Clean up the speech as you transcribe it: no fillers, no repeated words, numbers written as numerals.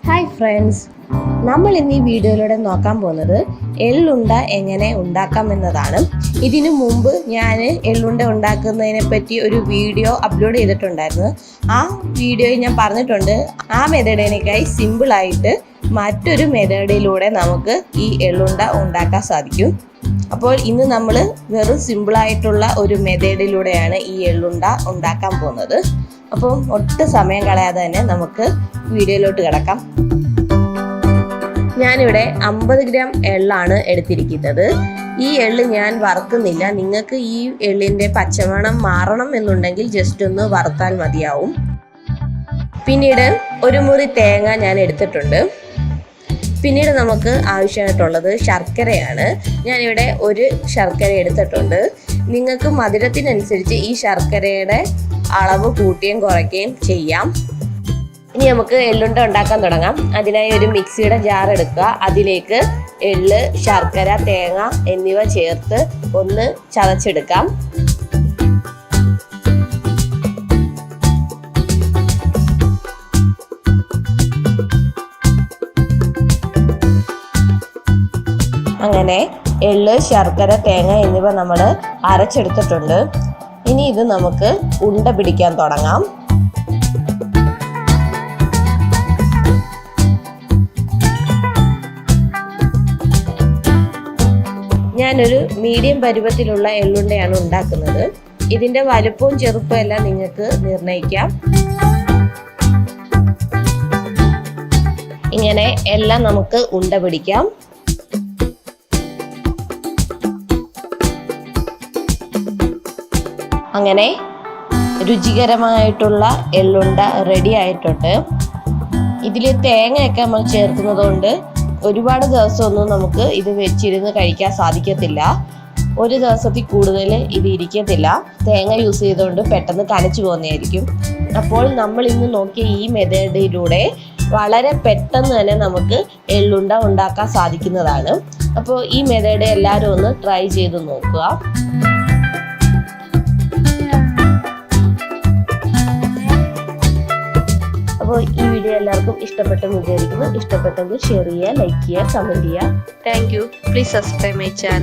Hi friends, നമ്മൾ ഇന്ന് ഈ വീഡിയോയിലൂടെ നോക്കാൻ പോകുന്നത് എള്ളുണ്ട എങ്ങനെ ഉണ്ടാക്കാം എന്നതാണ്. ഇതിനു മുമ്പ് ഞാൻ എള്ളുണ്ട ഉണ്ടാക്കുന്നതിനെ പറ്റി ഒരു വീഡിയോ അപ്ലോഡ് ചെയ്തിട്ടുണ്ടായിരുന്നു. ആ വീഡിയോയിൽ ഞാൻ പറഞ്ഞിട്ടുണ്ട് ആ മെത്തേഡിനേക്കായി സിമ്പിളായിട്ട് മറ്റൊരു മെത്തേഡിലൂടെ നമുക്ക് ഈ എള്ളുണ്ട ഉണ്ടാക്കാൻ സാധിക്കും. അപ്പോൾ ഇന്ന് നമ്മൾ വെറും സിമ്പിളായിട്ടുള്ള ഒരു മെത്തേഡിലൂടെയാണ് ഈ എള്ളുണ്ട ഉണ്ടാക്കാൻ പോകുന്നത്. അപ്പം ഒട്ടും സമയം കളയാതെ തന്നെ നമുക്ക് വീഡിയോയിലോട്ട് കിടക്കാം. ഞാനിവിടെ 50 ഗ്രാം എള്ളാണ് എടുത്തിരിക്കുന്നത്. ഈ എള്ള് ഞാൻ വറുക്കുന്നില്ല. നിങ്ങൾക്ക് ഈ എള്ളിൻ്റെ പച്ചമണം മാറണം എന്നുണ്ടെങ്കിൽ ജസ്റ്റ് ഒന്ന് വറുത്താൽ മതിയാവും. പിന്നീട് ഒരു മുറി തേങ്ങ ഞാൻ എടുത്തിട്ടുണ്ട്. പിന്നീട് നമുക്ക് ആവശ്യമായിട്ടുള്ളത് ശർക്കരയാണ്. ഞാനിവിടെ ഒരു ശർക്കര എടുത്തിട്ടുണ്ട്. നിങ്ങൾക്ക് മധുരത്തിനനുസരിച്ച് ഈ ശർക്കരയുടെ അളവ് കൂട്ടുകയും കുറയ്ക്കുകയും ചെയ്യാം. ഇനി നമുക്ക് എള്ളുണ്ട ഉണ്ടാക്കാൻ തുടങ്ങാം. അതിനായി ഒരു മിക്സിയുടെ ജാർ എടുക്കുക. അതിലേക്ക് എള്ള്, ശർക്കര, തേങ്ങ എന്നിവ ചേർത്ത് ഒന്ന് ചതച്ചെടുക്കാം. അങ്ങനെ എള്ള്, ശർക്കര, തേങ്ങ എന്നിവ നമ്മൾ അരച്ചെടുത്തിട്ടുണ്ട്. ഇനി ഇത് നമുക്ക് ഉണ്ട പിടിക്കാൻ തുടങ്ങാം. ഞാനൊരു മീഡിയം പരുവത്തിലുള്ള എള്ളുണ്ടയാണ് ഉണ്ടാക്കുന്നത്. ഇതിൻ്റെ വലുപ്പവും ചെറുപ്പവും എല്ലാം നിങ്ങൾക്ക് നിർണ്ണയിക്കാം. ഇങ്ങനെ എല്ലാം നമുക്ക് ഉണ്ട പിടിക്കാം. അങ്ങനെ രുചികരമായിട്ടുള്ള എള്ളുണ്ട റെഡി ആയിട്ടുണ്ട്. ഇതിൽ തേങ്ങയൊക്കെ നമ്മൾ ചേർക്കുന്നത് കൊണ്ട് ഒരുപാട് ദിവസമൊന്നും നമുക്ക് ഇത് വെച്ചിരുന്ന് കഴിക്കാൻ സാധിക്കത്തില്ല. ഒരു ദിവസത്തിൽ കൂടുതൽ ഇത് ഇരിക്കത്തില്ല. തേങ്ങ യൂസ് ചെയ്തുകൊണ്ട് പെട്ടെന്ന് കനച്ചു പോകുന്നതായിരിക്കും. അപ്പോൾ നമ്മൾ ഇന്ന് നോക്കിയ ഈ മെത്തേഡിലൂടെ വളരെ പെട്ടെന്ന് തന്നെ നമുക്ക് എള്ളുണ്ട ഉണ്ടാക്കാൻ സാധിക്കുന്നതാണ്. അപ്പോൾ ഈ മെത്തേഡ് എല്ലാവരും ഒന്ന് ട്രൈ ചെയ്ത് നോക്കുക. അപ്പോൾ ഈ വീഡിയോ എല്ലാവർക്കും ഇഷ്ടപ്പെട്ടെന്ന് വിചാരിക്കുന്നു. ഇഷ്ടപ്പെട്ടെങ്കിൽ ഷെയർ ചെയ്യുക, ലൈക്ക് ചെയ്യുക, കമൻറ്റ് ചെയ്യുക. Thank you. Please subscribe my channel.